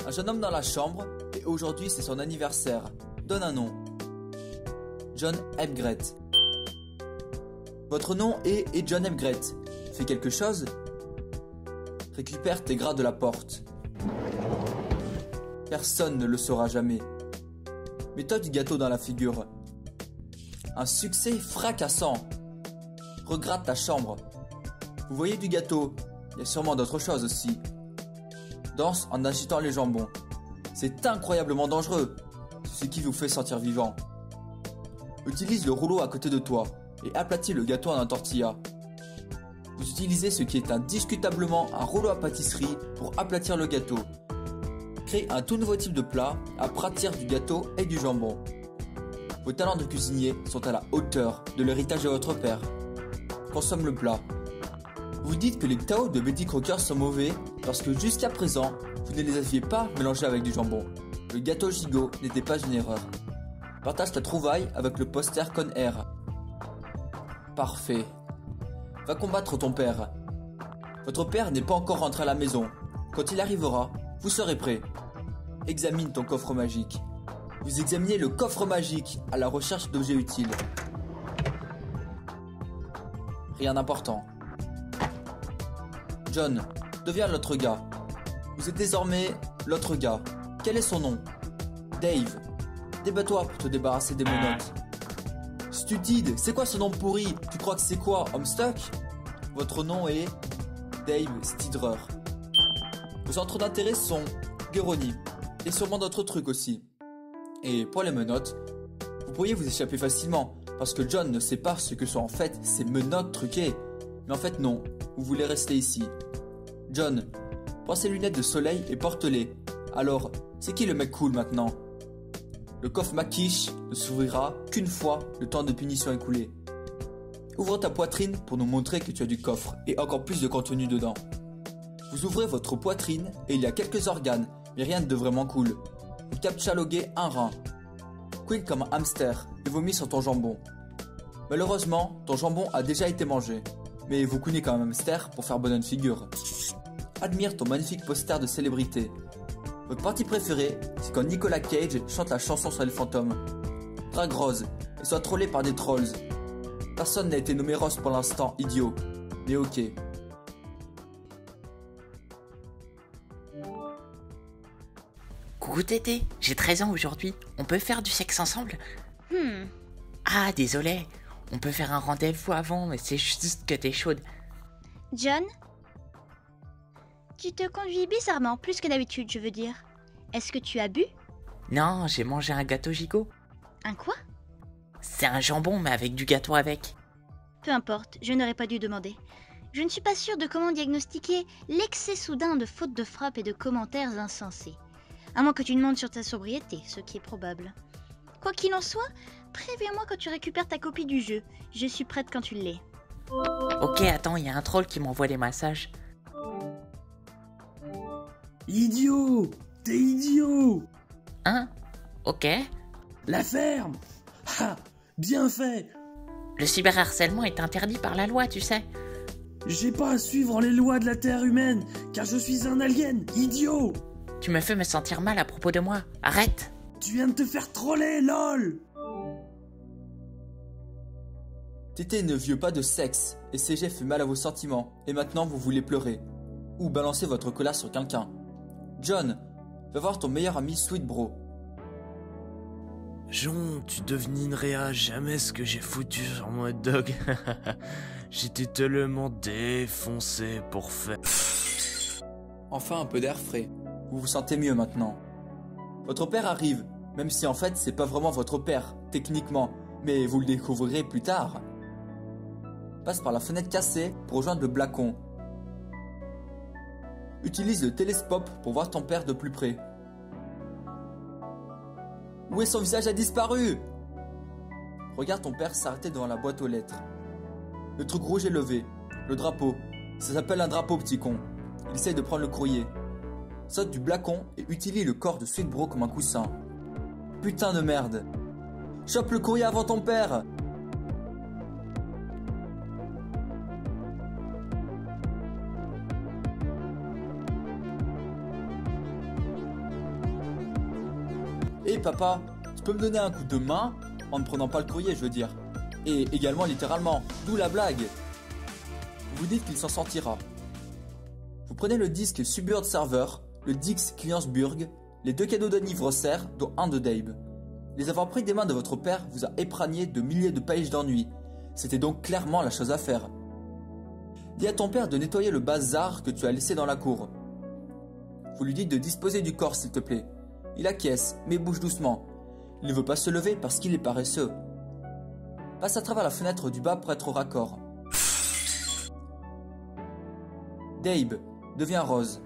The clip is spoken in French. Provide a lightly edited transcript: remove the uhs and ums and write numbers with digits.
Un jeune homme dans la chambre, et aujourd'hui c'est son anniversaire. Donne un nom. John Hepgret. Votre nom est John Hepgret. Fais quelque chose. Récupère tes gras de la porte. Personne ne le saura jamais. Mets-toi du gâteau dans la figure. Un succès fracassant. Regrette ta chambre. Vous voyez du gâteau. Il y a sûrement d'autres choses aussi. Danse en agitant les jambons. C'est incroyablement dangereux. C'est ce qui vous fait sentir vivant. Utilise le rouleau à côté de toi et aplatis le gâteau en un tortilla. Vous utilisez ce qui est indiscutablement un rouleau à pâtisserie pour aplatir le gâteau. Crée un tout nouveau type de plat à partir du gâteau et du jambon. Vos talents de cuisinier sont à la hauteur de l'héritage de votre père. Consomme le plat. Vous dites que les Tao de Betty Crocker sont mauvais parce que jusqu'à présent, vous ne les aviez pas mélangés avec du jambon. Le gâteau gigot n'était pas une erreur. Partage ta trouvaille avec le poster Con Air. Parfait. Va combattre ton père. Votre père n'est pas encore rentré à la maison. Quand il arrivera, vous serez prêt. Examine ton coffre magique. Vous examinez le coffre magique à la recherche d'objets utiles. Rien d'important. John, deviens l'autre gars. Vous êtes désormais l'autre gars. Quel est son nom? Dave. Débat-toi pour te débarrasser des menottes. Stupide, c'est quoi ce nom pourri? Tu crois que c'est quoi, Homestuck? Votre nom est Dave Stidrer. Vos centres d'intérêt sont Gueroni et sûrement d'autres trucs aussi. Et pour les menottes, vous pourriez vous échapper facilement parce que John ne sait pas ce que sont en fait ces menottes truquées. Mais en fait non, vous voulez rester ici. John, prends ces lunettes de soleil et porte-les. Alors, c'est qui le mec cool maintenant? Le coffre Maquiche ne s'ouvrira qu'une fois le temps de punition écoulé. Ouvre ta poitrine pour nous montrer que tu as du coffre et encore plus de contenu dedans. Vous ouvrez votre poitrine et il y a quelques organes, mais rien de vraiment cool. Vous captchaloguez un rein. Queen comme un hamster et vomit sur ton jambon. Malheureusement, ton jambon a déjà été mangé, mais vous couinez comme un hamster pour faire bonne figure. Admire ton magnifique poster de célébrité. Votre partie préférée, c'est quand Nicolas Cage chante la chanson sur les fantômes. Drague Rose et soit trollé par des trolls. Personne n'a été nommé Ross pour l'instant, idiot. Mais ok. Coucou Tété, j'ai 13 ans aujourd'hui. On peut faire du sexe ensemble? Ah, désolé. On peut faire un rendez-vous avant, mais c'est juste que t'es chaude. John? Tu te conduis bizarrement, plus que d'habitude, je veux dire. Est-ce que tu as bu? Non, j'ai mangé un gâteau gigot. Un quoi? C'est un jambon, mais avec du gâteau avec. Peu importe, je n'aurais pas dû demander. Je ne suis pas sûre de comment diagnostiquer l'excès soudain de fautes de frappe et de commentaires insensés. À moins que tu demandes sur ta sobriété, ce qui est probable. Quoi qu'il en soit, préviens-moi quand tu récupères ta copie du jeu. Je suis prête quand tu l'es. Ok, attends, il y a un troll qui m'envoie des massages. Idiot! T'es idiot! Hein? Ok. La ferme! Ha! Bien fait! Le cyberharcèlement est interdit par la loi, tu sais. J'ai pas à suivre les lois de la Terre humaine, car je suis un alien, idiot! Tu me fais me sentir mal à propos de moi. Arrête! Tu viens de te faire troller, lol! Tété ne veut pas de sexe, et CG fait mal à vos sentiments, et maintenant vous voulez pleurer. Ou balancer votre colère sur quelqu'un. John, va voir ton meilleur ami Sweet Bro. Jon, tu devineras jamais ce que j'ai foutu sur mon hot dog. J'étais tellement défoncé pour faire... Enfin un peu d'air frais. Vous vous sentez mieux maintenant. Votre père arrive, même si en fait c'est pas vraiment votre père, techniquement, mais vous le découvrirez plus tard. Passe par la fenêtre cassée pour rejoindre le blacon. Utilise le télescope pour voir ton père de plus près. Où est son visage a disparu? Regarde ton père s'arrêter devant la boîte aux lettres. Le truc rouge est levé. Le drapeau. Ça s'appelle un drapeau, petit con. Il essaye de prendre le courrier. Saute du blacon et utilise le corps de Sweet Bro comme un coussin. Putain de merde. Chope le courrier avant ton père. Hé papa, tu peux me donner un coup de main en ne prenant pas le courrier, je veux dire. Et également littéralement, d'où la blague. Vous dites qu'il s'en sortira. Vous prenez le disque Suburb Server, le Dix Clientsburg, les 2 cadeaux d'anniversaire, dont un de Dave. Les avoir pris des mains de votre père vous a épargné de milliers de pages d'ennui. C'était donc clairement la chose à faire. Dis à ton père de nettoyer le bazar que tu as laissé dans la cour. Vous lui dites de disposer du corps s'il te plaît. Il acquiesce, mais bouge doucement. Il ne veut pas se lever parce qu'il est paresseux. Passe à travers la fenêtre du bas pour être au raccord. Dave devient rose.